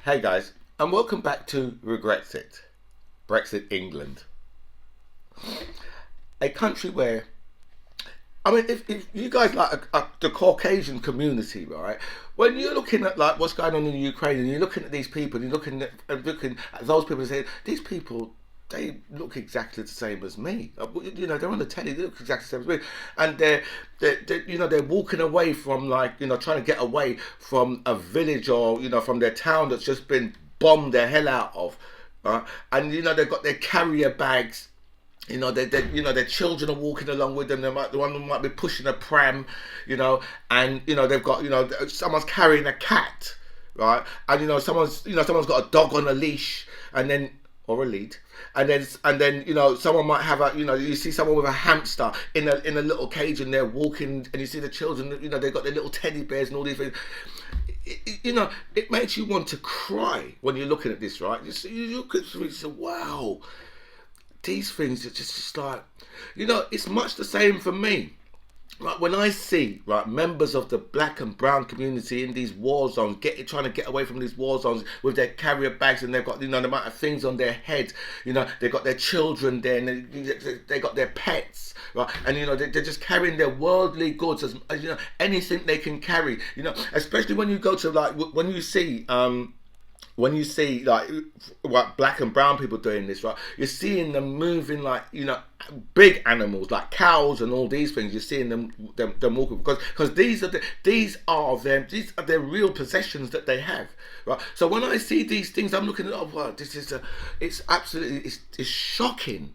Hey guys, and welcome back to Brexit, Brexit England, a country where if you guys like the Caucasian community, right? When you're looking at like what's going on in Ukraine, and you're looking at these people, you're looking at those people and saying these people. They look exactly the same as me. They're on the telly. They look exactly the same as me, and they're walking away from trying to get away from a village or from their town that's just been bombed the hell out of, and they've got their carrier bags. Their children are walking along with them. The one might be pushing a pram, and they've got someone's carrying a cat, right? And someone's got a dog on a leash, and then or a lead, and then someone might have you see someone with a hamster in a little cage, and they're walking, and you see the children, they've got their little teddy bears and all these things. It makes you want to cry when you're looking at this, right? You look at it and say, wow, these things are just like, it's much the same for me. Right, when I see members of the black and brown community in these war zones, trying to get away from these war zones with their carrier bags, and they've got the amount of things on their head, they've got their children there, and they got their pets, right, and they're just carrying their worldly goods as anything they can carry, especially when you go to when you see like what black and brown people doing this, right? You're seeing them moving like big animals like cows and all these things. You're seeing them walking because these are their real possessions that they have, right? So when I see these things, I'm looking at wow, it's absolutely it's shocking.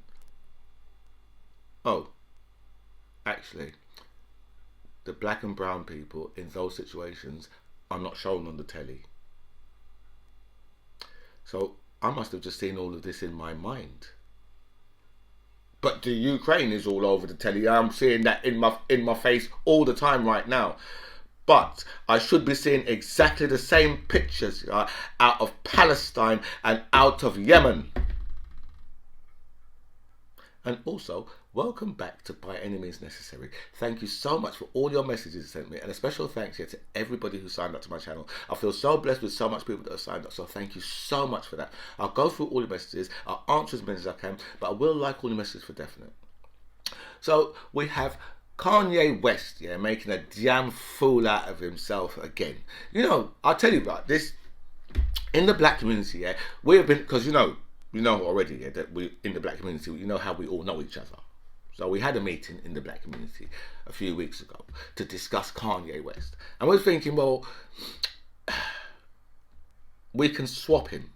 Oh, actually, the black and brown people in those situations are not shown on the telly. So I must have just seen all of this in my mind. But the Ukraine is all over the telly. I'm seeing that in my face all the time right now. But I should be seeing exactly the same pictures out of Palestine and out of Yemen. And also, welcome back to By Any Means Necessary. Thank you so much for all your messages you sent me, and a special thanks here to everybody who signed up to my channel. I feel so blessed with so much people that have signed up, so thank you so much for that. I'll go through all your messages, I'll answer as many as I can, but I will like all your messages for definite. So we have Kanye West, making a damn fool out of himself again. I'll tell you about this. In the black community, we have been, because you know already that we in the black community, how we all know each other. So we had a meeting in the black community a few weeks ago to discuss Kanye West, and we're thinking, well, we can swap him.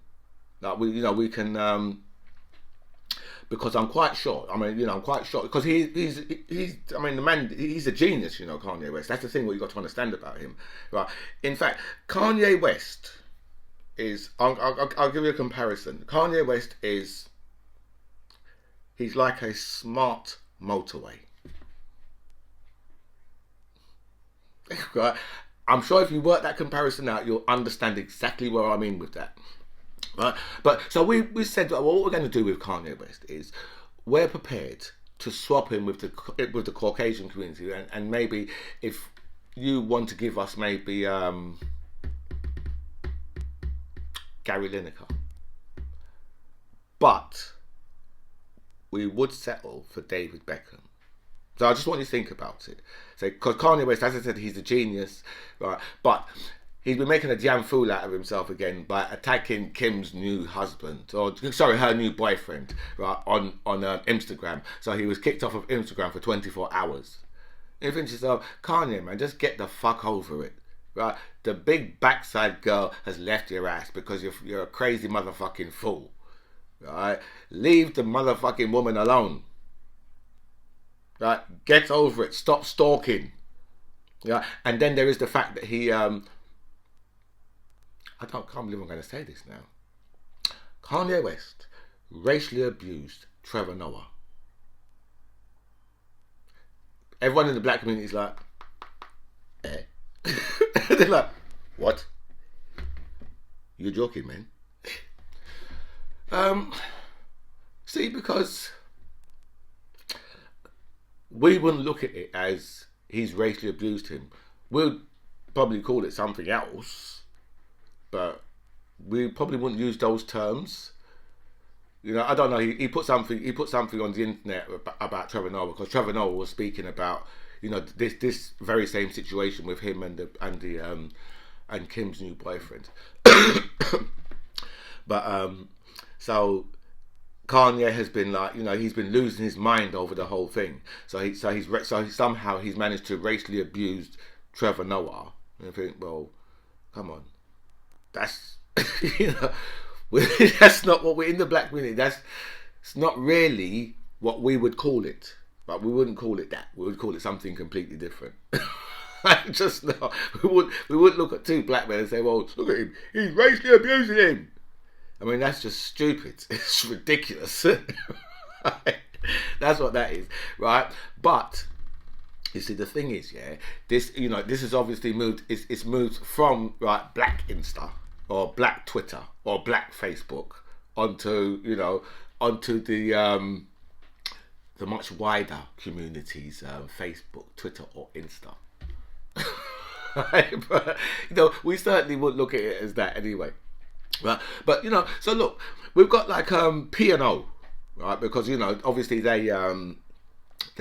Like we can, because I'm quite sure. I'm quite sure because he's. I mean, the man, he's a genius. Kanye West. That's the thing what you got to understand about him, right? In fact, Kanye West is. I'll give you a comparison. Kanye West is. He's like a smart motorway. Right? I'm sure if you work that comparison out, you'll understand exactly where I mean with that. Right? But so we said, well, what we're going to do with Kanye West is we're prepared to swap him with the Caucasian community, and maybe if you want to give us maybe Gary Lineker, but we would settle for David Beckham. So I just want you to think about it. So, because Kanye West, as I said, he's a genius, right? But he's been making a damn fool out of himself again by attacking Kim's new husband, or sorry, her new boyfriend, right, on Instagram. So he was kicked off of Instagram for 24 hours. And you think to yourself, Kanye, man, just get the fuck over it, right? The big backside girl has left your ass because you're a crazy motherfucking fool, right? Leave the motherfucking woman alone. Right, get over it. Stop stalking. Yeah, and then there is the fact that he, can't believe I'm going to say this now. Kanye West racially abused Trevor Noah. Everyone in the black community is like, eh? They're like, what? You're joking, man. See, because we wouldn't look at it as he's racially abused him. We'll probably call it something else, but we probably wouldn't use those terms. You know, I don't know. He put something. He put something on the internet about Trevor Noah, because Trevor Noah was speaking about, you know, this very same situation with him and Kim's new boyfriend. But so Kanye has been, like, you know, he's been losing his mind over the whole thing. So somehow he's managed to racially abuse Trevor Noah. And I think, well, come on, that's you know. That's not what we're in the black community. It's not really what we would call it. But we wouldn't call it that. We would call it something completely different. Just not. We wouldn't look at two black men and say, "Well, look at him. He's racially abusing him." I mean, that's just stupid. It's ridiculous. That's what that is, right? But you see, the thing is, yeah, this, you know, this has obviously moved. It's moved from, right, black Insta or black Twitter or black Facebook onto, you know, onto the much wider communities, Facebook, Twitter, or Insta. But, you know, we certainly wouldn't look at it as that anyway. Right, but you know, so look, we've got like P&O, right? Because, you know, obviously they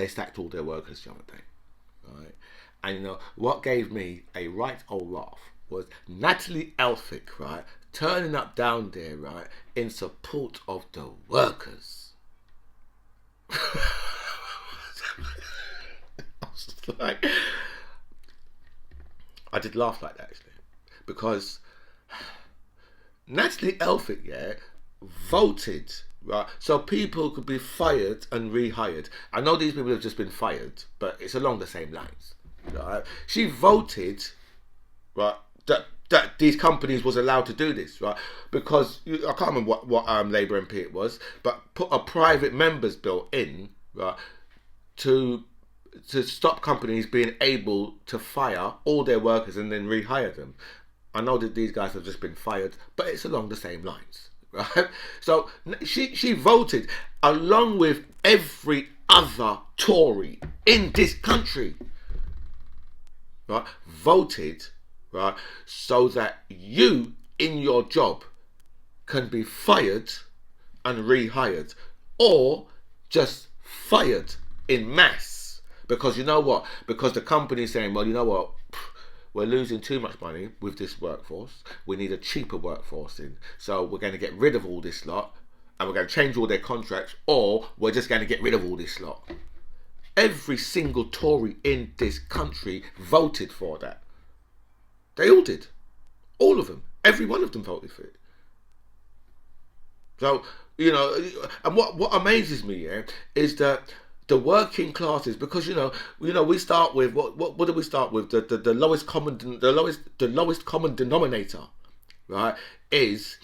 sacked all their workers the other day, right? And you know what gave me a right old laugh was Natalie Elphick, right, turning up down there, right, in support of the workers. I was just like, I did laugh like that actually, because Natalie Elphick, yeah, voted, right, so people could be fired and rehired. I know these people have just been fired, but it's along the same lines, right? She voted, right, that these companies was allowed to do this, right? Because I can't remember what Labour MP it was, but put a private members bill in, right, to stop companies being able to fire all their workers and then rehire them. I know that these guys have just been fired, but it's along the same lines, right? So she voted along with every other Tory in this country, right? Voted, right, so that you in your job can be fired and rehired, or just fired in mass. Because you know what? Because the company's saying, well, you know what? We're losing too much money with this workforce. We need a cheaper workforce in. So we're going to get rid of all this lot, and we're going to change all their contracts, or we're just going to get rid of all this lot. Every single Tory in this country voted for that. They all did. All of them. Every one of them voted for it. So, you know, and what amazes me, yeah, is that the working classes, because you know we start with what do we start with? The lowest common denominator, right, is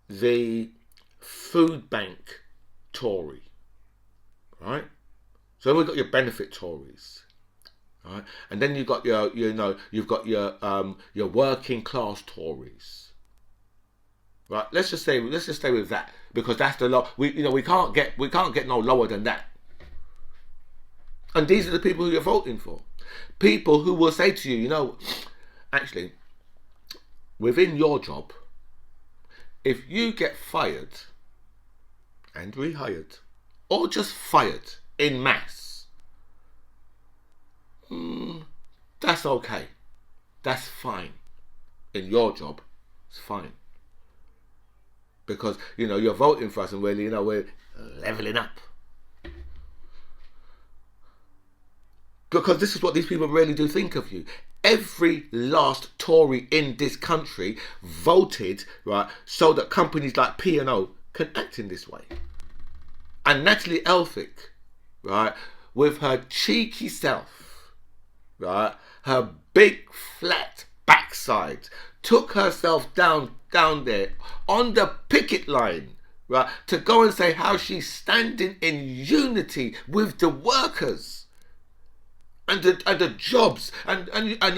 the food bank Tory, right? So we've got your benefit Tories, right, and then you've got your working class Tories, right? Let's just stay with that, because that's the low. We can't get no lower than that. And these are the people who you're voting for. People who will say to you, you know, actually, within your job, if you get fired and rehired, or just fired in mass, that's okay. That's fine. In your job, it's fine. Because, you know, you're voting for us, and we're leveling up. Because this is what these people really do think of you. Every last Tory in this country voted, right, so that companies like P&O can act in this way. And Natalie Elphick, right, with her cheeky self, right, her big flat backside, took herself down there on the picket line, right, to go and say how she's standing in unity with the workers. And the jobs and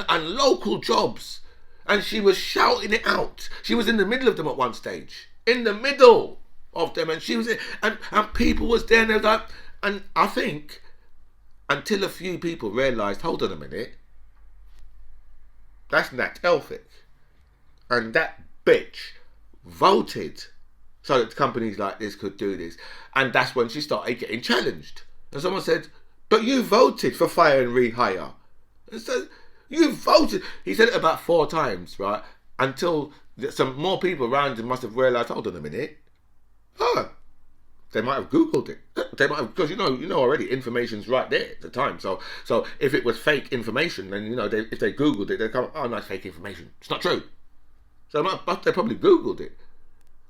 local jobs, and she was shouting it out. She was in the middle of them at one stage, in the middle of them, and she was and people was there, and they was like, and I think until a few people realised, hold on a minute, that's Nat Elphick, and that bitch voted so that companies like this could do this. And that's when she started getting challenged. And someone said, but you voted for fire and rehire. And so you voted. He said it about 4 times, right? Until some more people around him must have realised, hold on a minute. Oh, they might have Googled it. They might have, because you know already, information's right there at the time. So if it was fake information, then if they Googled it, they come, oh no, it's fake information. It's not true. So they probably Googled it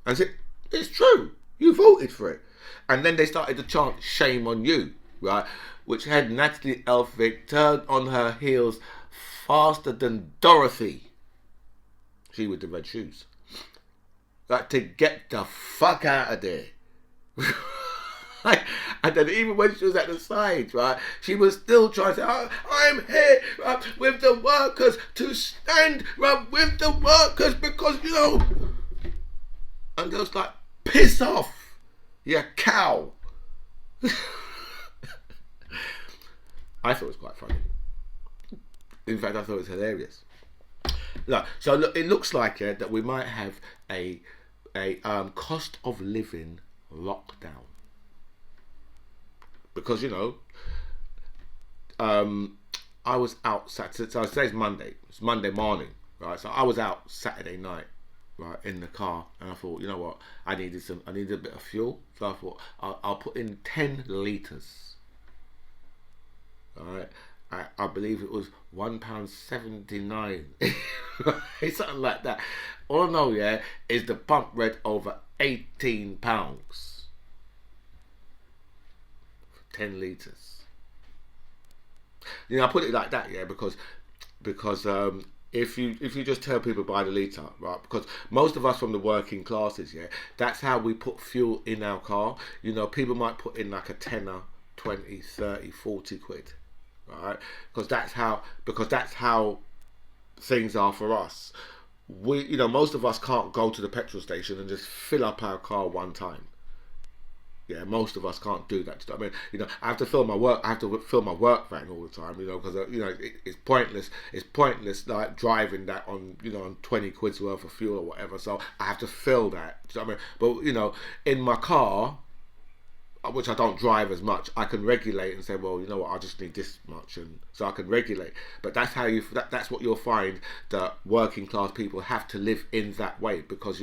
and said, it's true. You voted for it. And then they started to chant, shame on you, right? Which had Natalie Elphicke turned on her heels faster than Dorothy. She with the red shoes. Like, to get the fuck out of there. And then even when she was at the side, right, she was still trying to say, oh, I'm here with the workers to stand with the workers because, and they was like, piss off, you cow. I thought it was quite funny. In fact, I thought it was hilarious. No, so look, it looks like that we might have a cost of living lockdown, because I was out Saturday. So today's Monday. It's Monday morning, right? So I was out Saturday night, right, in the car, and I thought, you know what? I needed a bit of fuel, so I thought I'll put in 10 litres. All right. I believe it was £1.79, something like that. All I know, is the pump read over £18 for 10 litres. I put it like that, because if you just tell people by the litre, right? Because most of us from the working classes, that's how we put fuel in our car. People might put in like a tenner, 20, 30, 40 quid. Right, because that's how things are for us. We, most of us can't go to the petrol station and just fill up our car one time. Most of us can't do that. I mean, I have to fill my work. I have to fill my work van all the time. Because it's pointless. It's pointless like driving that on on 20 quid's worth of fuel or whatever. So I have to fill that. I mean, but in my car, which I don't drive as much, I can regulate and say, well, you know what, I just need this much, and so I can regulate. But that's how that's what you'll find that working class people have to live in that way, because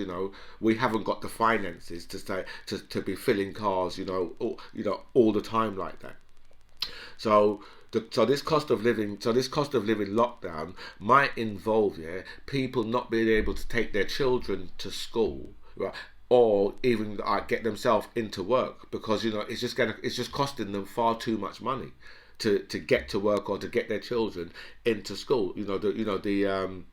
we haven't got the finances to be filling cars all the time like that. So this cost of living lockdown might involve people not being able to take their children to school, right? Or even get themselves into work, because it's just costing them far too much money to get to work or to get their children into school. The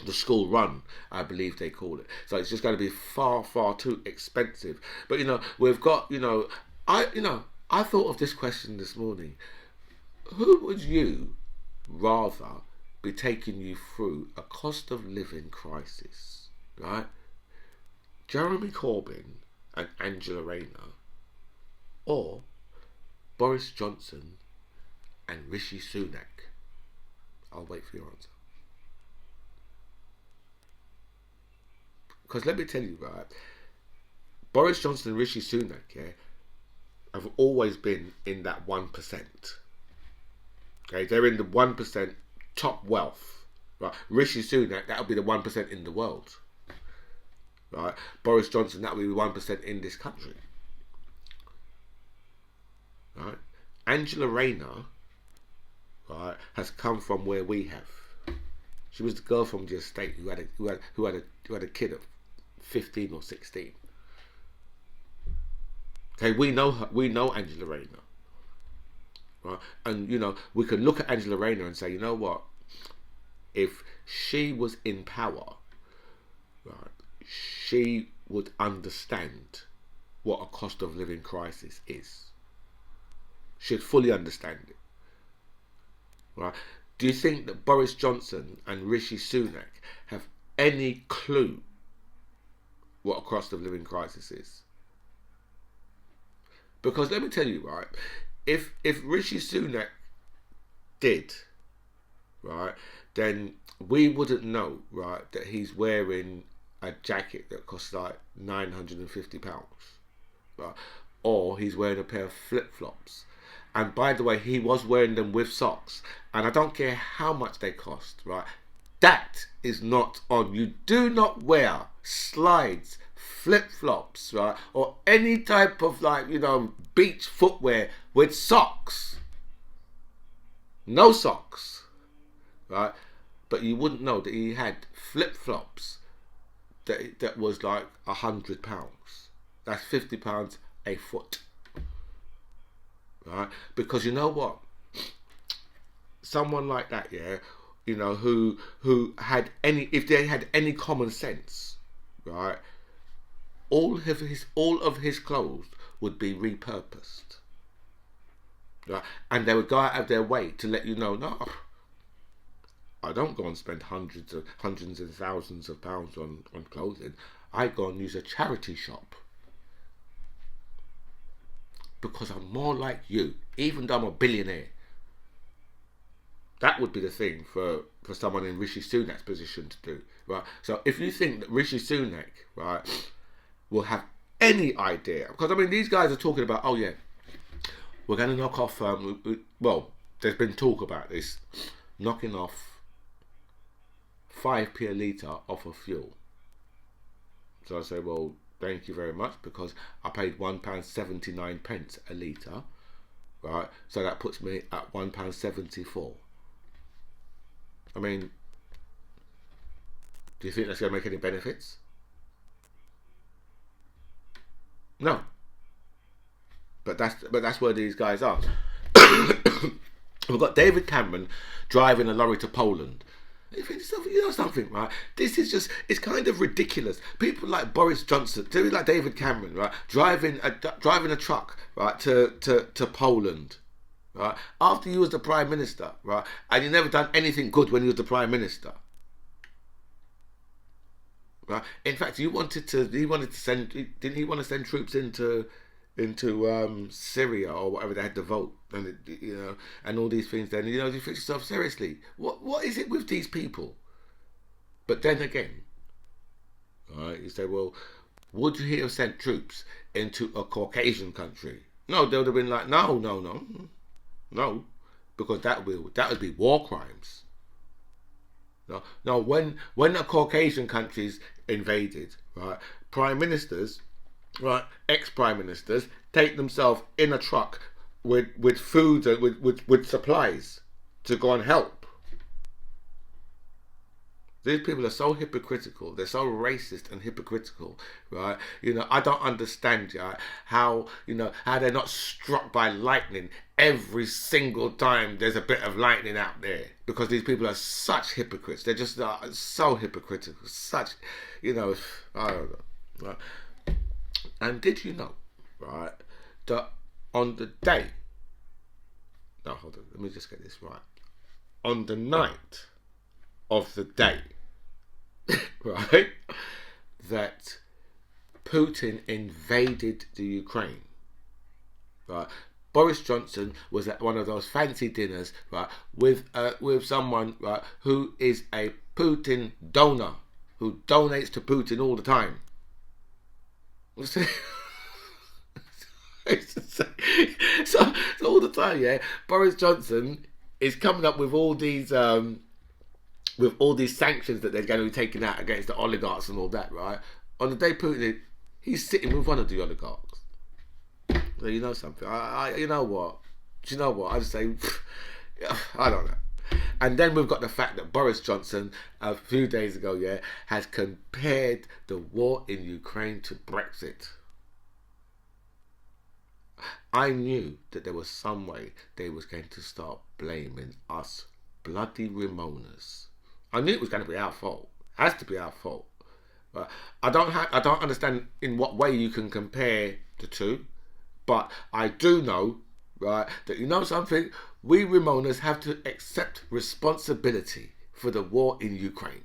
school run, I believe they call it. So it's just going to be far too expensive. But we've got I thought of this question this morning: who would you rather be taking you through a cost of living crisis, right? Jeremy Corbyn and Angela Rayner, or Boris Johnson and Rishi Sunak? I'll wait for your answer. Because let me tell you, right, Boris Johnson and Rishi Sunak, have always been in that 1%. Okay, they're in the 1% top wealth. Right, Rishi Sunak, that'll be the 1% in the world. Right, Boris Johnson, that will be 1% in this country. Right, Angela Rayner, right, has come from where we have. She was the girl from the estate who had a kid at 15 or 16. Okay, we know her. We know Angela Rayner. Right, and we can look at Angela Rayner and say, you know what? If she was in power, right, she would understand what a cost of living crisis is. She'd fully understand it. Right? Do you think that Boris Johnson and Rishi Sunak have any clue what a cost of living crisis is? Because let me tell you, right, if Rishi Sunak did, right, then we wouldn't know, right, that he's wearing a jacket that costs like £950, right? Or he's wearing a pair of flip flops. And by the way, he was wearing them with socks. And I don't care how much they cost, right? That is not on. You do not wear slides, flip flops, right? Or any type of beach footwear with socks. No socks, right? But you wouldn't know that he had flip flops that was like £100. That's £50 a foot. Right? Because you know what? Someone like that, yeah, who had if they had any common sense, right? All of his clothes would be repurposed. Right? And they would go out of their way to let you know, no, I don't go and spend hundreds and thousands of pounds on clothing. I go and use a charity shop. Because I'm more like you, even though I'm a billionaire. That would be the thing for someone in Rishi Sunak's position to do, right? So if you think that Rishi Sunak, right, will have any idea, because I mean these guys are talking about, oh yeah, we're going to knock off. Well, there's been talk about this, knocking off 5p a litre off of fuel. So I say, well, thank you very much, because I paid £1.79 a litre, right? So that puts me at £1.74. I mean, do you think that's going to make any benefits? No. But that's where these guys are. We've got David Cameron driving a lorry to Poland. You know something, right? This is just, it's kind of ridiculous. People like Boris Johnson, people like David Cameron, right, driving a truck, right, to Poland, right, after you was the Prime Minister, right, and you never done anything good when you was the Prime Minister, right? In fact, he wanted to send, didn't he want to send troops into Syria or whatever, they had to vote, and and all these things. Then you think to yourself, seriously, what is it with these people? But then again, right, you say, well, would he have sent troops into a Caucasian country? No, they would have been like, no, because that would be war crimes. No, when the Caucasian countries invaded, right, prime ministers, right, ex-prime ministers take themselves in a truck with food and with supplies to go and help. These people are so hypocritical. They're so racist and hypocritical, right? I don't understand, right, how they're not struck by lightning every single time there's a bit of lightning out there, because these people are such hypocrites. They're just so hypocritical. Such, I don't know, right? And did you know, right, that on the day, no, hold on, let me just get this right. On the night of the day, right, that Putin invaded the Ukraine, right, Boris Johnson was at one of those fancy dinners, right, with someone, right, who is a Putin donor, who donates to Putin all the time. So all the time, yeah, Boris Johnson is coming up with all these sanctions that they're going to be taking out against the oligarchs and all that, right? On the day Putin, he's sitting with one of the oligarchs. So you know something? You know what? I just say, I don't know. And then we've got the fact that Boris Johnson, a few days ago, yeah, has compared the war in Ukraine to Brexit. I knew that there was some way they was going to start blaming us bloody Ramonas. I knew it was going to be our fault. It has to be our fault. But I don't understand in what way you can compare the two. But I do know, right, that something, we Ramonas have to accept responsibility for the war in Ukraine.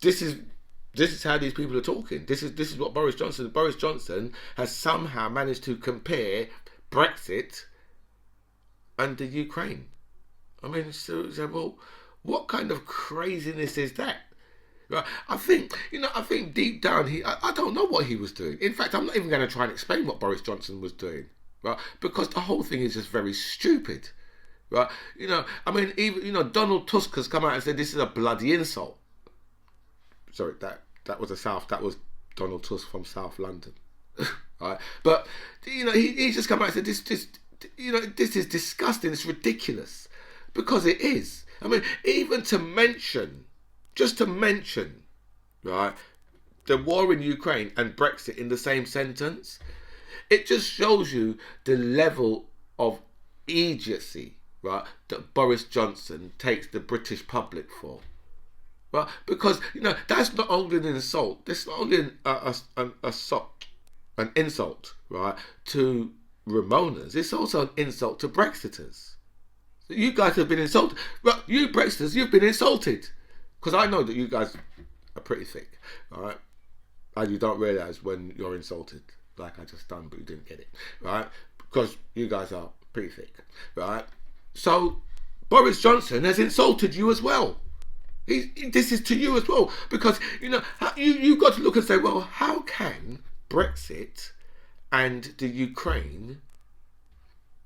This is how these people are talking. This is what Boris Johnson has somehow managed to compare Brexit and the Ukraine. I mean, so, well, what kind of craziness is that? Right. I think deep down I don't know what he was doing. In fact, I'm not even going to try and explain what Boris Johnson was doing, right? Because the whole thing is just very stupid, right? I mean, even Donald Tusk has come out and said this is a bloody insult. Sorry, that was that was Donald Tusk from South London, right? But he's just come out and said this is disgusting. It's ridiculous, because it is. I mean, even just to mention, right, the war in Ukraine and Brexit in the same sentence, it just shows you the level of idiocy, right, that Boris Johnson takes the British public for. Right? Because, that's not only an insult, that's not only an insult, right, to Ramonas, it's also an insult to Brexiters. You guys have been insulted. Right, you Brexiters, you've been insulted. Because I know that you guys are pretty thick, right? And you don't realise when you're insulted, like I just done, but you didn't get it, right? Because you guys are pretty thick, right? So Boris Johnson has insulted you as well. This is to you as well, because you've got to look and say, well, how can Brexit and the Ukraine?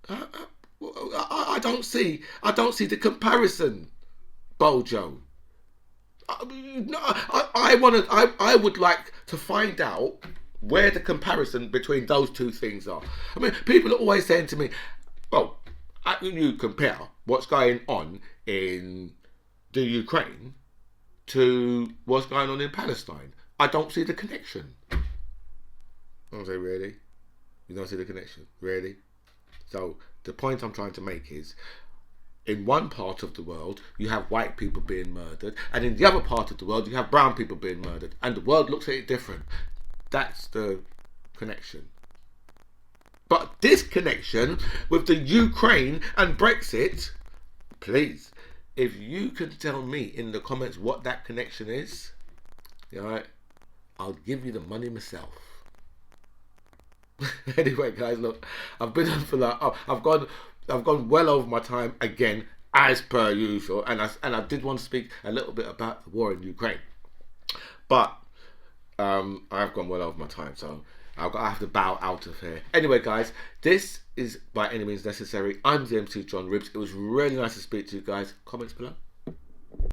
I don't see the comparison, Bojo. I would like to find out where the comparison between those two things are. I mean, people are always saying to me, well, how can you compare what's going on in the Ukraine to what's going on in Palestine? I don't see the connection. I say, really? You don't see the connection? Really? So the point I'm trying to make is, in one part of the world, you have white people being murdered, and in the other part of the world, you have brown people being murdered, and the world looks at it different. That's the connection. But this connection with the Ukraine and Brexit, please, if you can tell me in the comments what that connection is, right, I'll give you the money myself. Anyway, guys, look, I've been on for I've gone well over my time again, as per usual, and I did want to speak a little bit about the war in Ukraine, but I've gone well over my time, so I have to bow out of here. Anyway, guys, this is By Any Means Necessary. I'm the MC John Ribbs. It was really nice to speak to you guys. Comments below.